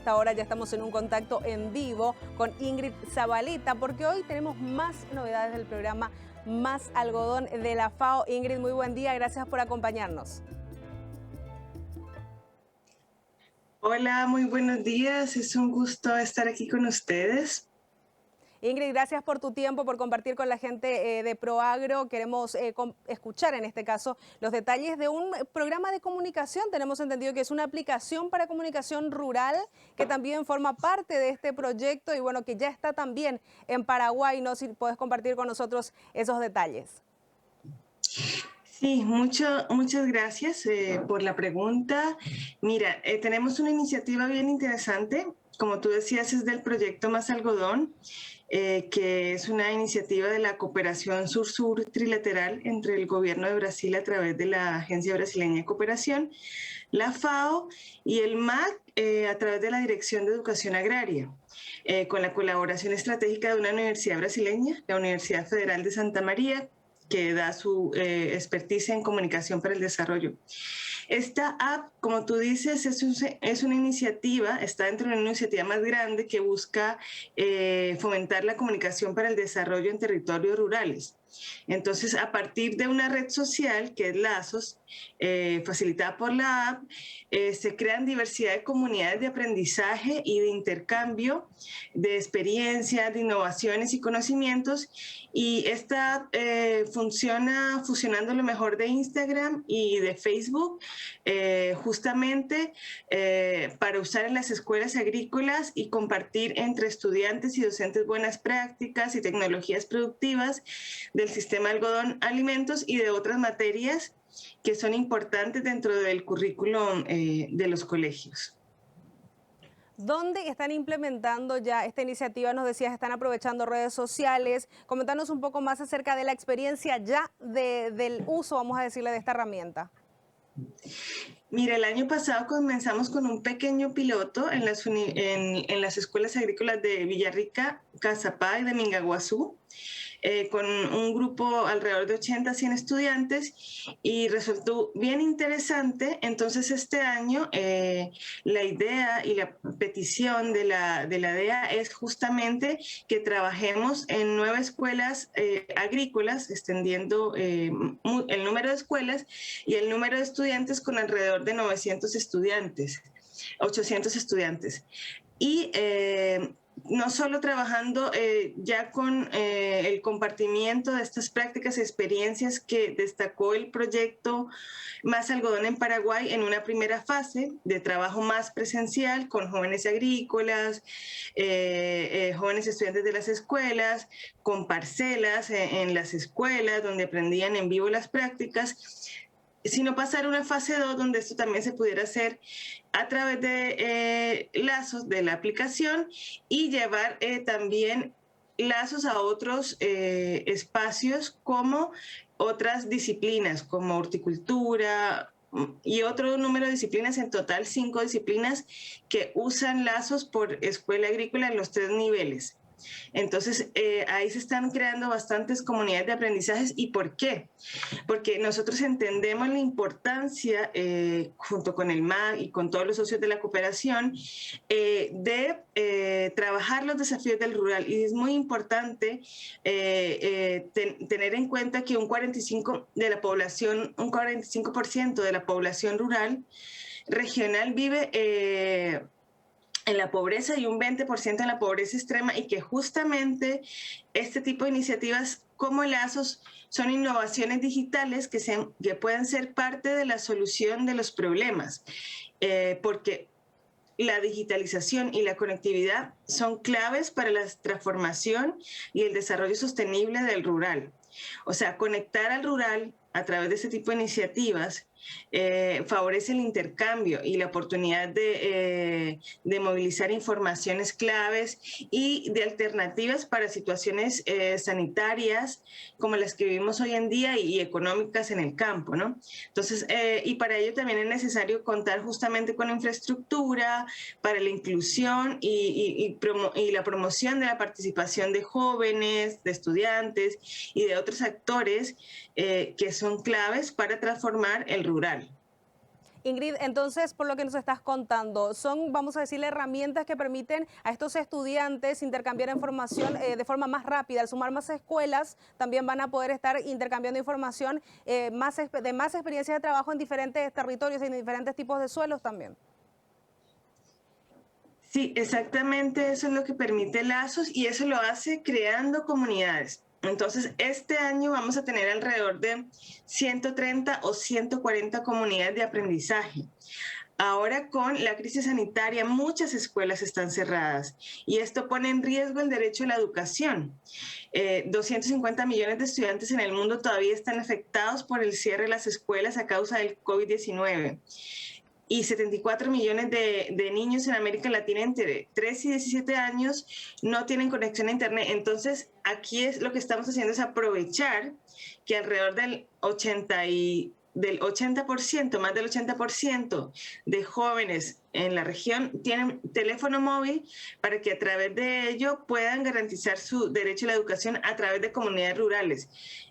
esta hora ya estamos en un contacto en vivo con Ingrid Zabaleta, porque hoy tenemos más novedades del programa Más Algodón de la FAO. Ingrid, muy buen día, gracias por acompañarnos. Hola, muy buenos días, es un gusto estar aquí con ustedes. Ingrid, gracias por tu tiempo, por compartir con la gente de Proagro. Queremos escuchar en este caso los detalles de un programa de comunicación. Tenemos entendido que es una aplicación para comunicación rural que también forma parte de este proyecto y bueno, que ya está también en Paraguay. No sé si puedes compartir con nosotros esos detalles. Sí, muchas gracias por la pregunta. Mira, tenemos una iniciativa bien interesante. Como tú decías, es del proyecto Más Algodón, que es una iniciativa de la cooperación sur-sur trilateral entre el gobierno de Brasil a través de la Agencia Brasileña de Cooperación, la FAO y el MAC a través de la Dirección de Educación Agraria, con la colaboración estratégica de una universidad brasileña, la Universidad Federal de Santa María, que da su experticia en comunicación para el desarrollo. Esta app, como tú dices, es una iniciativa, está dentro de una iniciativa más grande que busca fomentar la comunicación para el desarrollo en territorios rurales. Entonces, a partir de una red social que es Lazos, facilitada por la app, se crean diversidad de comunidades de aprendizaje y de intercambio de experiencias, de innovaciones y conocimientos. Y esta app funciona fusionando lo mejor de Instagram y de Facebook, justamente para usar en las escuelas agrícolas y compartir entre estudiantes y docentes buenas prácticas y tecnologías productivas del sistema algodón alimentos y de otras materias que son importantes dentro del currículum de los colegios. ¿Dónde están implementando ya esta iniciativa? Nos decías, están aprovechando redes sociales. Comentanos un poco más acerca de la experiencia ya del uso, vamos a decirle, de esta herramienta. Mira, el año pasado comenzamos con un pequeño piloto en las escuelas agrícolas de Villarrica, Cazapá y de Mingaguazú, con un grupo alrededor de 80 a 100 estudiantes y resultó bien interesante. Entonces este año la idea y la petición de la DEA es justamente que trabajemos en 9 escuelas agrícolas, extendiendo el número de escuelas y el número de estudiantes con alrededor de 900 estudiantes, 800 estudiantes. Y no solo trabajando ya con el compartimiento de estas prácticas y experiencias que destacó el proyecto Más Algodón en Paraguay en una primera fase de trabajo más presencial con jóvenes agrícolas, jóvenes estudiantes de las escuelas, con parcelas en las escuelas donde aprendían en vivo las prácticas, sino pasar a una fase 2 donde esto también se pudiera hacer a través de lazos de la aplicación y llevar también lazos a otros espacios como otras disciplinas como horticultura y otro número de disciplinas, en total 5 disciplinas que usan lazos por escuela agrícola en los 3 niveles. Entonces, ahí se están creando bastantes comunidades de aprendizajes. ¿Y por qué? Porque nosotros entendemos la importancia, junto con el MAG y con todos los socios de la cooperación, de trabajar los desafíos del rural. Y es muy importante tener en cuenta que un 45% de la población rural regional vive en la pobreza y un 20% en la pobreza extrema, y que justamente este tipo de iniciativas como Lazos son innovaciones digitales que pueden ser parte de la solución de los problemas, porque la digitalización y la conectividad son claves para la transformación y el desarrollo sostenible del rural. O sea, conectar al rural a través de este tipo de iniciativas favorece el intercambio y la oportunidad de movilizar informaciones claves y de alternativas para situaciones sanitarias como las que vivimos hoy en día y económicas en el campo, ¿no? Entonces, y para ello también es necesario contar justamente con infraestructura para la inclusión y la promoción de la participación de jóvenes, de estudiantes y de otros actores que son claves para transformar el rural. Ingrid, entonces, por lo que nos estás contando, son, vamos a decir, herramientas que permiten a estos estudiantes intercambiar información de forma más rápida. Al sumar más escuelas, también van a poder estar intercambiando información de más experiencia de trabajo en diferentes territorios y en diferentes tipos de suelos también. Sí, exactamente eso es lo que permite Lazos y eso lo hace creando comunidades. Entonces, este año vamos a tener alrededor de 130 o 140 comunidades de aprendizaje. Ahora con la crisis sanitaria muchas escuelas están cerradas y esto pone en riesgo el derecho a la educación. 250 millones de estudiantes en el mundo todavía están afectados por el cierre de las escuelas a causa del COVID-19. Y 74 millones de niños en América Latina entre 3 y 17 años no tienen conexión a Internet. Entonces, aquí es lo que estamos haciendo es aprovechar que alrededor del 80%, más del 80% de jóvenes en la región tienen teléfono móvil para que a través de ello puedan garantizar su derecho a la educación a través de comunidades rurales.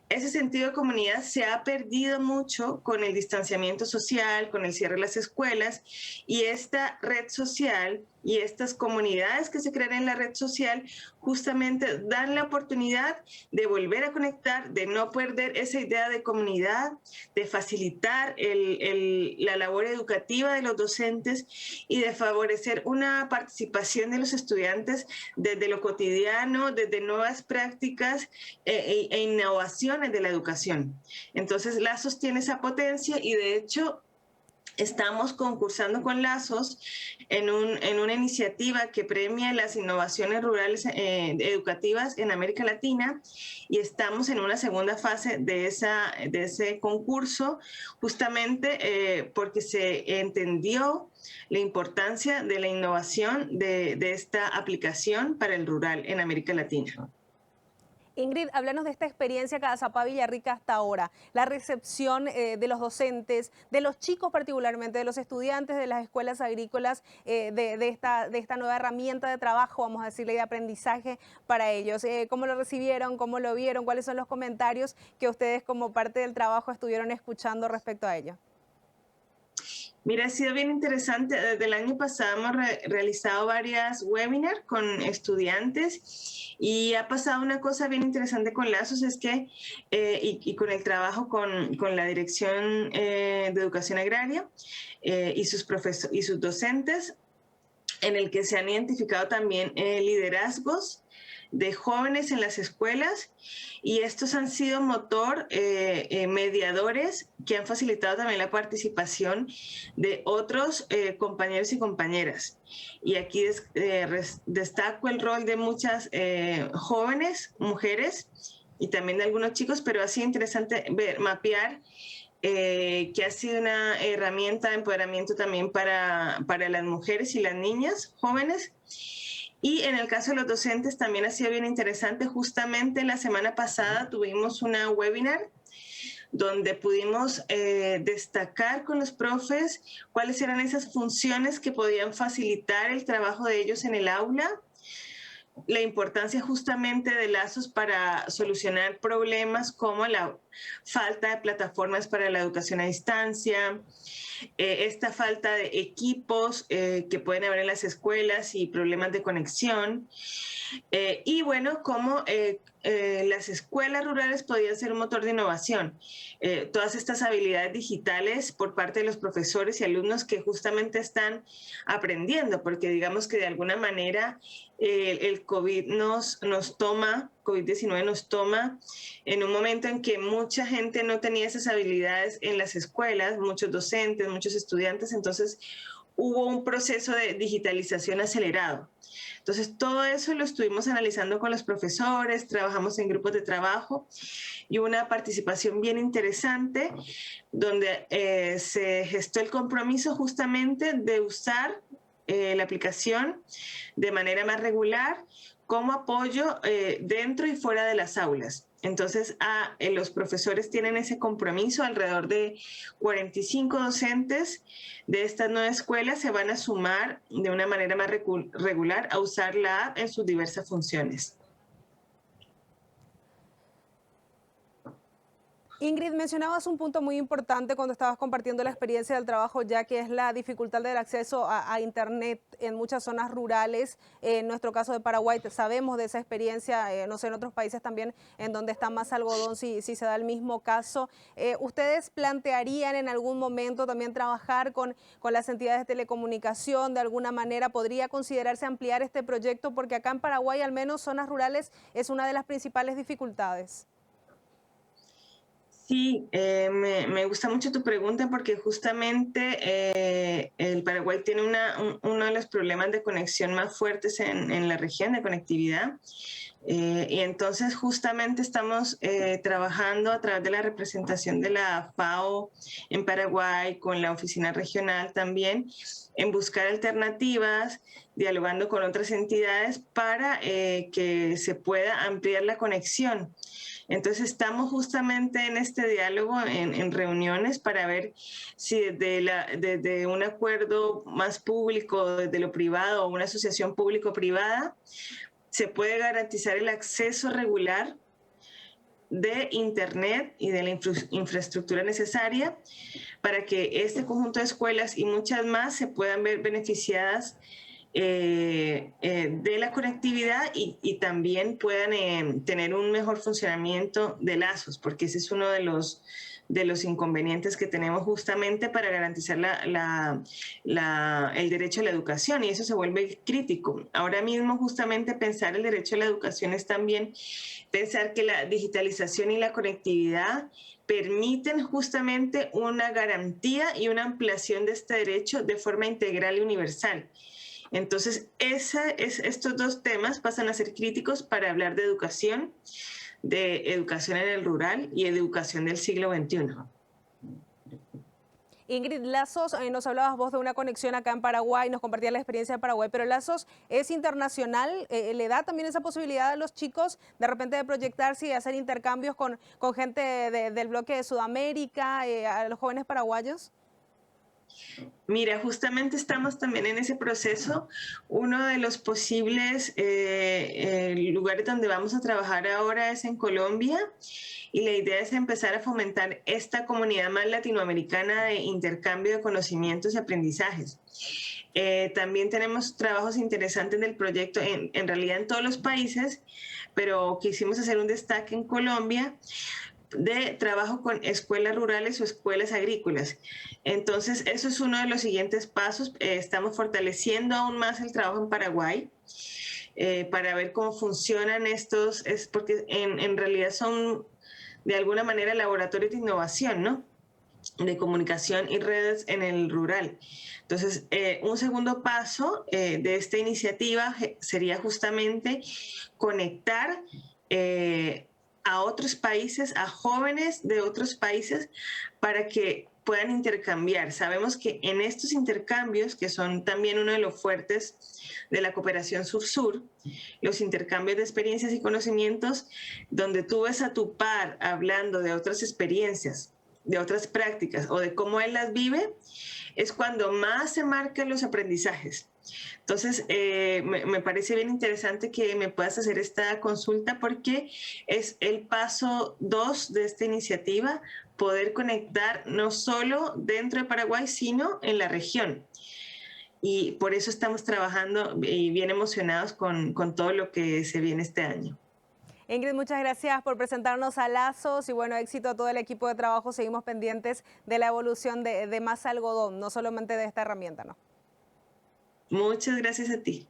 Ese sentido de comunidad se ha perdido mucho con el distanciamiento social, con el cierre de las escuelas y esta red social y estas comunidades que se crean en la red social justamente dan la oportunidad de volver a conectar, de no perder esa idea de comunidad, de facilitar la labor educativa de los docentes y de favorecer una participación de los estudiantes desde lo cotidiano, desde nuevas prácticas e innovaciones de la educación. Entonces, Lazos tiene esa potencia y de hecho estamos concursando con Lazos en una iniciativa que premia las innovaciones rurales educativas en América Latina y estamos en una segunda fase de ese concurso justamente porque se entendió la importancia de la innovación de esta aplicación para el rural en América Latina. Ingrid, háblanos de esta experiencia Cazapá Villarrica hasta ahora, la recepción de los docentes, de los chicos particularmente, de los estudiantes de las escuelas agrícolas, de esta nueva herramienta de trabajo, vamos a decirle, de aprendizaje para ellos. ¿Cómo lo recibieron? ¿Cómo lo vieron? ¿Cuáles son los comentarios que ustedes como parte del trabajo estuvieron escuchando respecto a ello? Mira, ha sido bien interesante. Desde el año pasado hemos realizado varias webinars con estudiantes y ha pasado una cosa bien interesante con Lazos, es que, y con el trabajo con la Dirección de Educación Agraria y sus docentes, en el que se han identificado también liderazgos de jóvenes en las escuelas y estos han sido motor, mediadores que han facilitado también la participación de otros compañeros y compañeras. Y aquí destaco el rol de muchas jóvenes, mujeres y también de algunos chicos, pero ha sido interesante mapear que ha sido una herramienta de empoderamiento también para las mujeres y las niñas jóvenes. Y en el caso de los docentes también ha sido bien interesante. Justamente la semana pasada tuvimos una webinar donde pudimos destacar con los profes cuáles eran esas funciones que podían facilitar el trabajo de ellos en el aula, la importancia justamente de Lazos para solucionar problemas como la falta de plataformas para la educación a distancia, esta falta de equipos que pueden haber en las escuelas y problemas de conexión. Y bueno, cómo las escuelas rurales podían ser un motor de innovación. Todas estas habilidades digitales por parte de los profesores y alumnos que justamente están aprendiendo, porque digamos que de alguna manera el COVID-19 nos toma en un momento en que mucha gente no tenía esas habilidades en las escuelas, muchos docentes, muchos estudiantes, entonces hubo un proceso de digitalización acelerado. Entonces, todo eso lo estuvimos analizando con los profesores, trabajamos en grupos de trabajo y una participación bien interesante donde se gestó el compromiso justamente de usar la aplicación de manera más regular como apoyo dentro y fuera de las aulas. Entonces, los profesores tienen ese compromiso, alrededor de 45 docentes de estas 9 escuelas se van a sumar de una manera más regular a usar la app en sus diversas funciones. Ingrid, mencionabas un punto muy importante cuando estabas compartiendo la experiencia del trabajo, ya que es la dificultad del acceso a Internet en muchas zonas rurales. En nuestro caso de Paraguay sabemos de esa experiencia, no sé, en otros países también en donde está más algodón, si se da el mismo caso. ¿Ustedes plantearían en algún momento también trabajar con las entidades de telecomunicación? De alguna manera podría considerarse ampliar este proyecto, porque acá en Paraguay al menos zonas rurales es una de las principales dificultades. Sí, me gusta mucho tu pregunta porque justamente el Paraguay tiene uno de los problemas de conexión más fuertes en la región de conectividad. Y entonces justamente estamos trabajando a través de la representación de la FAO en Paraguay, con la oficina regional también, en buscar alternativas, dialogando con otras entidades para que se pueda ampliar la conexión. Entonces estamos justamente en este diálogo, en reuniones, para ver si desde un acuerdo más público, desde lo privado, o una asociación público-privada, se puede garantizar el acceso regular de Internet y de la infraestructura necesaria para que este conjunto de escuelas y muchas más se puedan ver beneficiadas de la conectividad y también puedan tener un mejor funcionamiento de lazos, porque ese es uno de los inconvenientes que tenemos justamente para garantizar el derecho a la educación, y eso se vuelve crítico. Ahora mismo justamente pensar el derecho a la educación es también pensar que la digitalización y la conectividad permiten justamente una garantía y una ampliación de este derecho de forma integral y universal. Entonces, estos dos temas pasan a ser críticos para hablar de educación en el rural y de educación del siglo XXI. Ingrid, Lazos, nos hablabas vos de una conexión acá en Paraguay, nos compartías la experiencia de Paraguay, pero Lazos es internacional, ¿le da también esa posibilidad a los chicos de repente de proyectarse y hacer intercambios con gente del bloque de Sudamérica, a los jóvenes paraguayos? Mira, justamente estamos también en ese proceso. Uno de los posibles lugares donde vamos a trabajar ahora es en Colombia, y la idea es empezar a fomentar esta comunidad más latinoamericana de intercambio de conocimientos y aprendizajes. También tenemos trabajos interesantes del proyecto en realidad en todos los países, pero quisimos hacer un destaque en Colombia de trabajo con escuelas rurales o escuelas agrícolas. Entonces, eso es uno de los siguientes pasos. Estamos fortaleciendo aún más el trabajo en Paraguay para ver cómo funcionan estos, porque en realidad son de alguna manera laboratorios de innovación, ¿no? De comunicación y redes en el rural. Entonces, un segundo paso de esta iniciativa sería justamente conectar a otros países, a jóvenes de otros países, para que puedan intercambiar. Sabemos que en estos intercambios, que son también uno de los fuertes de la cooperación sur-sur, los intercambios de experiencias y conocimientos, donde tú ves a tu par hablando de otras experiencias, de otras prácticas o de cómo él las vive, es cuando más se marcan los aprendizajes. Entonces, me parece bien interesante que me puedas hacer esta consulta, porque es el paso 2 de esta iniciativa, poder conectar no solo dentro de Paraguay, sino en la región. Y por eso estamos trabajando y bien emocionados con todo lo que se viene este año. Ingrid, muchas gracias por presentarnos a Lazos y bueno, éxito a todo el equipo de trabajo. Seguimos pendientes de la evolución de más algodón, no solamente de esta herramienta, ¿no? Muchas gracias a ti.